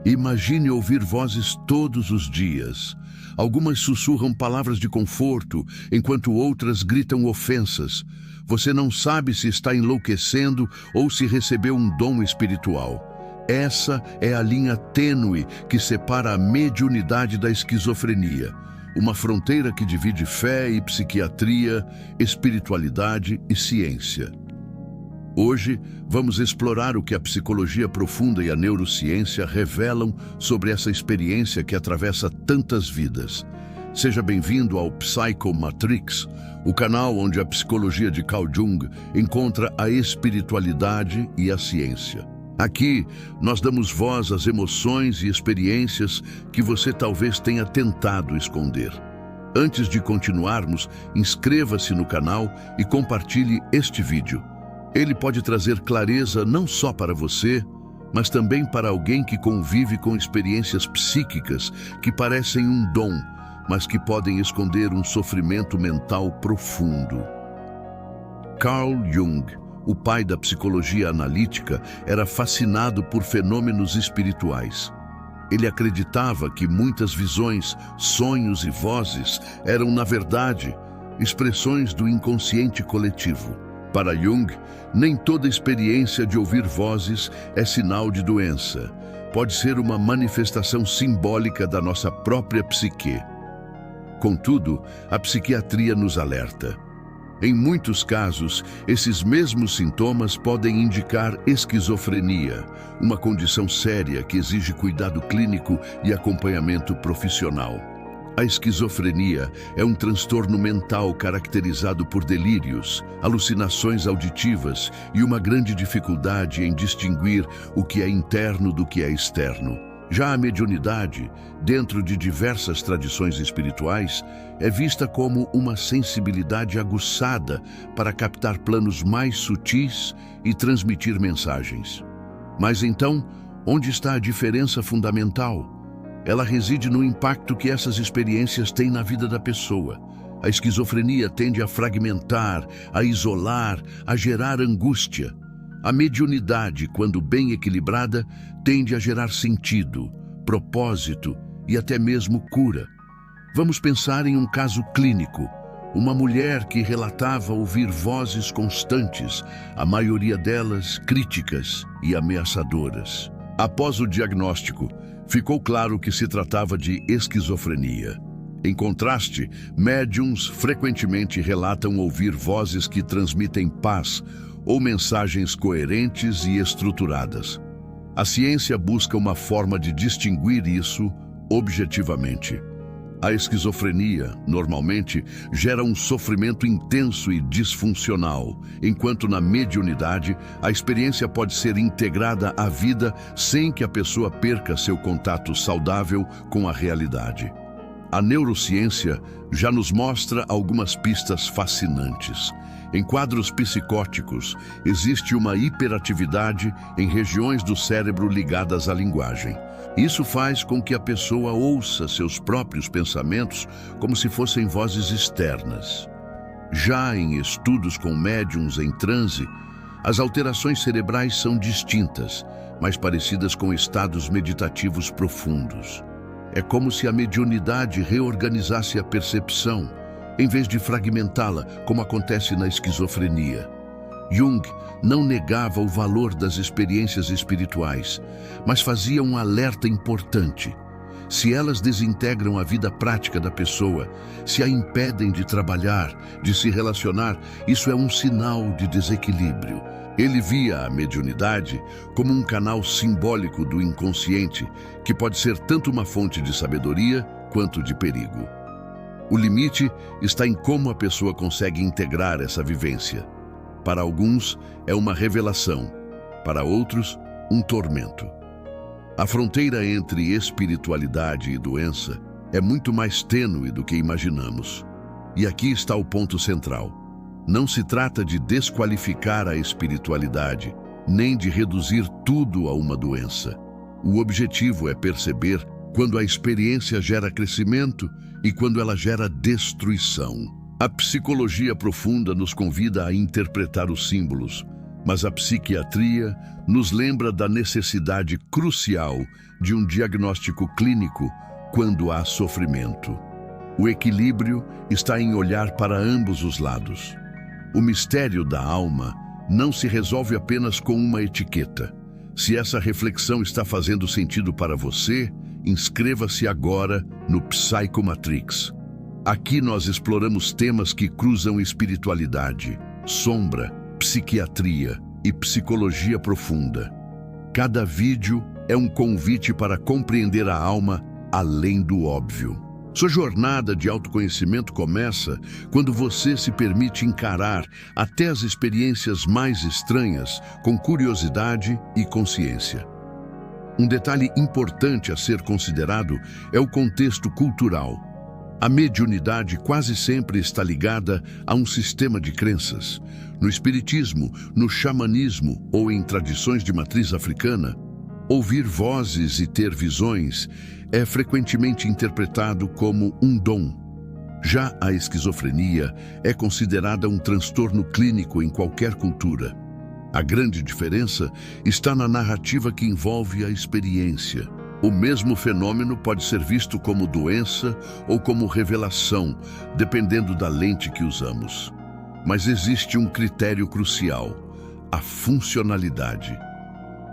Imagine ouvir vozes todos os dias. Algumas sussurram palavras de conforto, enquanto outras gritam ofensas. Você não sabe se está enlouquecendo ou se recebeu um dom espiritual. Essa é a linha tênue que separa a mediunidade da esquizofrenia, uma fronteira que divide fé e psiquiatria, espiritualidade e ciência. Hoje, vamos explorar o que a psicologia profunda e a neurociência revelam sobre essa experiência que atravessa tantas vidas. Seja bem-vindo ao Psychomatrix, o canal onde a psicologia de Carl Jung encontra a espiritualidade e a ciência. Aqui, nós damos voz às emoções e experiências que você talvez tenha tentado esconder. Antes de continuarmos, inscreva-se no canal e compartilhe este vídeo. Ele pode trazer clareza não só para você, mas também para alguém que convive com experiências psíquicas que parecem um dom, mas que podem esconder um sofrimento mental profundo. Carl Jung, o pai da psicologia analítica, era fascinado por fenômenos espirituais. Ele acreditava que muitas visões, sonhos e vozes eram, na verdade, expressões do inconsciente coletivo. Para Jung, nem toda experiência de ouvir vozes é sinal de doença. Pode ser uma manifestação simbólica da nossa própria psique. Contudo, a psiquiatria nos alerta. Em muitos casos, esses mesmos sintomas podem indicar esquizofrenia, uma condição séria que exige cuidado clínico e acompanhamento profissional. A esquizofrenia é um transtorno mental caracterizado por delírios, alucinações auditivas e uma grande dificuldade em distinguir o que é interno do que é externo. Já a mediunidade, dentro de diversas tradições espirituais, é vista como uma sensibilidade aguçada para captar planos mais sutis e transmitir mensagens. Mas então, onde está a diferença fundamental? Ela reside no impacto que essas experiências têm na vida da pessoa. A esquizofrenia tende a fragmentar, a isolar, a gerar angústia. A mediunidade, quando bem equilibrada, tende a gerar sentido, propósito e até mesmo cura. Vamos pensar em um caso clínico. Uma mulher que relatava ouvir vozes constantes, a maioria delas críticas e ameaçadoras. Após o diagnóstico, ficou claro que se tratava de esquizofrenia. Em contraste, médiums frequentemente relatam ouvir vozes que transmitem paz ou mensagens coerentes e estruturadas. A ciência busca uma forma de distinguir isso objetivamente. A esquizofrenia, normalmente, gera um sofrimento intenso e disfuncional, enquanto na mediunidade, a experiência pode ser integrada à vida sem que a pessoa perca seu contato saudável com a realidade. A neurociência já nos mostra algumas pistas fascinantes. Em quadros psicóticos, existe uma hiperatividade em regiões do cérebro ligadas à linguagem. Isso faz com que a pessoa ouça seus próprios pensamentos como se fossem vozes externas. Já em estudos com médiums em transe, as alterações cerebrais são distintas, mas parecidas com estados meditativos profundos. É como se a mediunidade reorganizasse a percepção, em vez de fragmentá-la, como acontece na esquizofrenia. Jung não negava o valor das experiências espirituais, mas fazia um alerta importante. Se elas desintegram a vida prática da pessoa, se a impedem de trabalhar, de se relacionar, isso é um sinal de desequilíbrio. Ele via a mediunidade como um canal simbólico do inconsciente, que pode ser tanto uma fonte de sabedoria quanto de perigo. O limite está em como a pessoa consegue integrar essa vivência. Para alguns, é uma revelação, para outros, um tormento. A fronteira entre espiritualidade e doença é muito mais tênue do que imaginamos. E aqui está o ponto central. Não se trata de desqualificar a espiritualidade, nem de reduzir tudo a uma doença. O objetivo é perceber quando a experiência gera crescimento e quando ela gera destruição. A psicologia profunda nos convida a interpretar os símbolos, Mas a psiquiatria nos lembra da necessidade crucial de um diagnóstico clínico quando há sofrimento. O equilíbrio está em olhar para ambos os lados. O mistério da alma não se resolve apenas com uma etiqueta. Se essa reflexão está fazendo sentido para você, inscreva-se agora no Psychomatrix. Aqui nós exploramos temas que cruzam espiritualidade, sombra, psiquiatria e psicologia profunda. Cada vídeo é um convite para compreender a alma além do óbvio. Sua jornada de autoconhecimento começa quando você se permite encarar até as experiências mais estranhas com curiosidade e consciência. Um detalhe importante a ser considerado é o contexto cultural. A mediunidade quase sempre está ligada a um sistema de crenças. No espiritismo, no xamanismo ou em tradições de matriz africana, ouvir vozes e ter visões é frequentemente interpretado como um dom. Já a esquizofrenia é considerada um transtorno clínico em qualquer cultura. A grande diferença está na narrativa que envolve a experiência. O mesmo fenômeno pode ser visto como doença ou como revelação, dependendo da lente que usamos. Mas existe um critério crucial: a funcionalidade.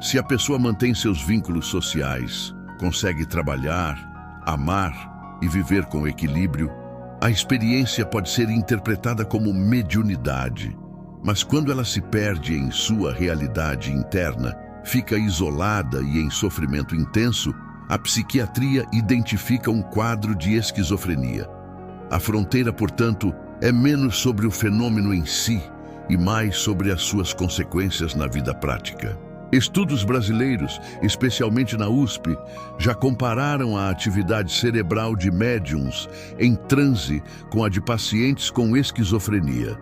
Se a pessoa mantém seus vínculos sociais, consegue trabalhar, amar e viver com equilíbrio, a experiência pode ser interpretada como mediunidade. Mas quando ela se perde em sua realidade interna, fica isolada e em sofrimento intenso, a psiquiatria identifica um quadro de esquizofrenia. A fronteira, portanto, é menos sobre o fenômeno em si e mais sobre as suas consequências na vida prática. Estudos brasileiros, especialmente na USP, já compararam a atividade cerebral de médiums em transe com a de pacientes com esquizofrenia.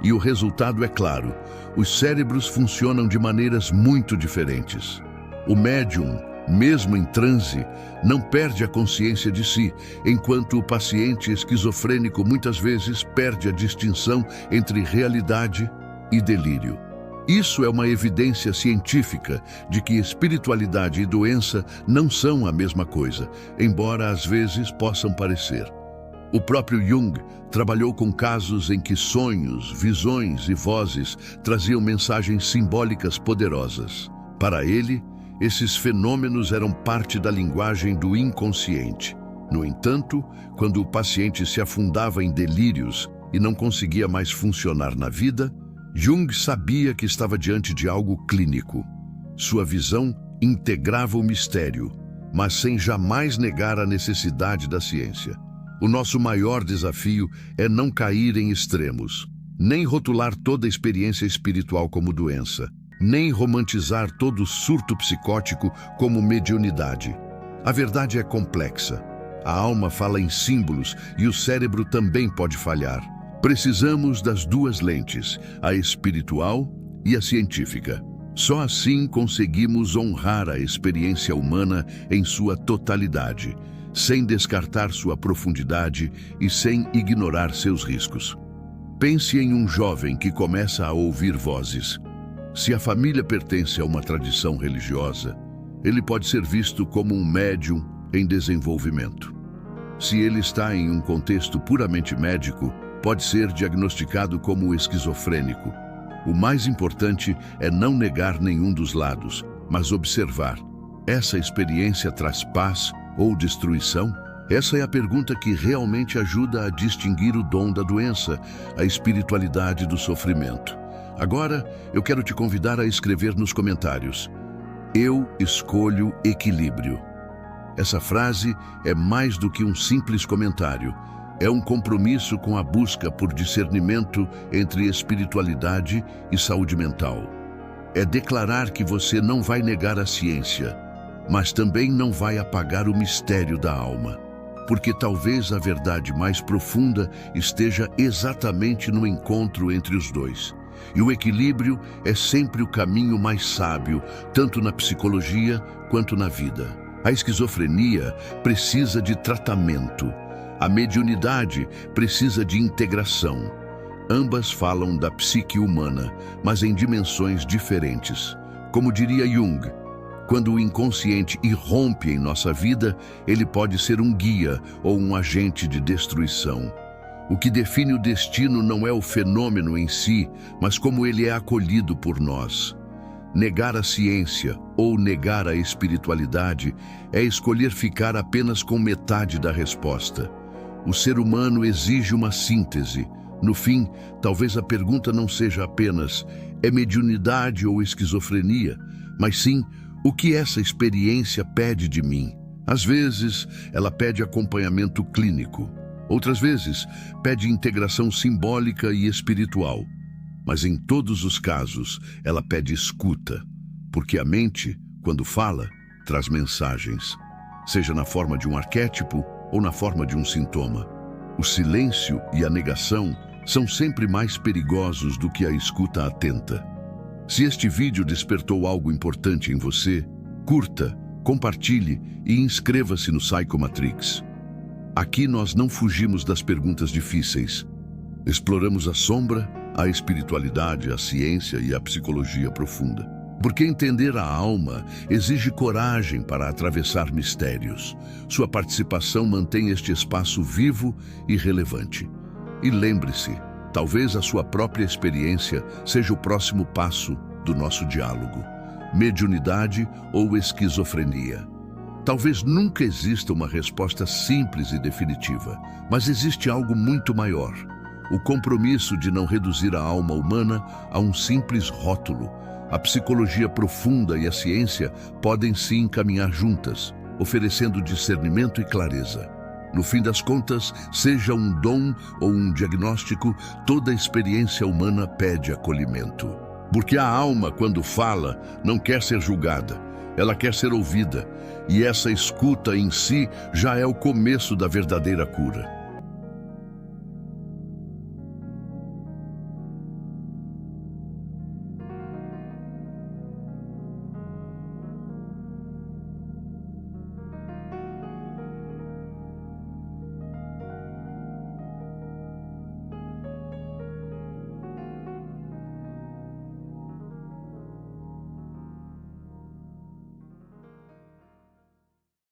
E o resultado é claro: os cérebros funcionam de maneiras muito diferentes. O médium, mesmo em transe, não perde a consciência de si, enquanto o paciente esquizofrênico muitas vezes perde a distinção entre realidade e delírio. Isso é uma evidência científica de que espiritualidade e doença não são a mesma coisa, embora às vezes possam parecer. O próprio Jung trabalhou com casos em que sonhos, visões e vozes traziam mensagens simbólicas poderosas. Para ele, esses fenômenos eram parte da linguagem do inconsciente. No entanto, quando o paciente se afundava em delírios e não conseguia mais funcionar na vida, Jung sabia que estava diante de algo clínico. Sua visão integrava o mistério, mas sem jamais negar a necessidade da ciência. O nosso maior desafio é não cair em extremos, nem rotular toda a experiência espiritual como doença, nem romantizar todo surto psicótico como mediunidade. A verdade é complexa. A alma fala em símbolos e o cérebro também pode falhar. Precisamos das duas lentes, a espiritual e a científica. Só assim conseguimos honrar a experiência humana em sua totalidade, sem descartar sua profundidade e sem ignorar seus riscos. Pense em um jovem que começa a ouvir vozes. Se a família pertence a uma tradição religiosa, ele pode ser visto como um médium em desenvolvimento. Se ele está em um contexto puramente médico, pode ser diagnosticado como esquizofrênico. O mais importante é não negar nenhum dos lados, mas observar. Essa experiência traz paz ou destruição? Essa é a pergunta que realmente ajuda a distinguir o dom da doença, a espiritualidade do sofrimento. Agora, eu quero te convidar a escrever nos comentários: eu escolho equilíbrio. Essa frase é mais do que um simples comentário. É um compromisso com a busca por discernimento entre espiritualidade e saúde mental. É declarar que você não vai negar a ciência, mas também não vai apagar o mistério da alma, porque talvez a verdade mais profunda esteja exatamente no encontro entre os dois. E o equilíbrio é sempre o caminho mais sábio, tanto na psicologia quanto na vida. A esquizofrenia precisa de tratamento. A mediunidade precisa de integração. Ambas falam da psique humana, mas em dimensões diferentes. Como diria Jung, quando o inconsciente irrompe em nossa vida, ele pode ser um guia ou um agente de destruição. O que define o destino não é o fenômeno em si, mas como ele é acolhido por nós. Negar a ciência ou negar a espiritualidade é escolher ficar apenas com metade da resposta. O ser humano exige uma síntese. No fim, talvez a pergunta não seja apenas é mediunidade ou esquizofrenia, mas sim o que essa experiência pede de mim. Às vezes, ela pede acompanhamento clínico. Outras vezes, pede integração simbólica e espiritual. Mas em todos os casos, ela pede escuta, porque a mente, quando fala, traz mensagens, seja na forma de um arquétipo ou na forma de um sintoma. O silêncio e a negação são sempre mais perigosos do que a escuta atenta. Se este vídeo despertou algo importante em você, curta, compartilhe e inscreva-se no Psychomatrix. Aqui nós não fugimos das perguntas difíceis. Exploramos a sombra, a espiritualidade, a ciência e a psicologia profunda. Porque entender a alma exige coragem para atravessar mistérios. Sua participação mantém este espaço vivo e relevante. E lembre-se, talvez a sua própria experiência seja o próximo passo do nosso diálogo. Mediunidade ou esquizofrenia. Talvez nunca exista uma resposta simples e definitiva, mas existe algo muito maior. O compromisso de não reduzir a alma humana a um simples rótulo. A psicologia profunda e a ciência podem se encaminhar juntas, oferecendo discernimento e clareza. No fim das contas, seja um dom ou um diagnóstico, toda experiência humana pede acolhimento. Porque a alma, quando fala, não quer ser julgada, ela quer ser ouvida, e essa escuta em si já é o começo da verdadeira cura.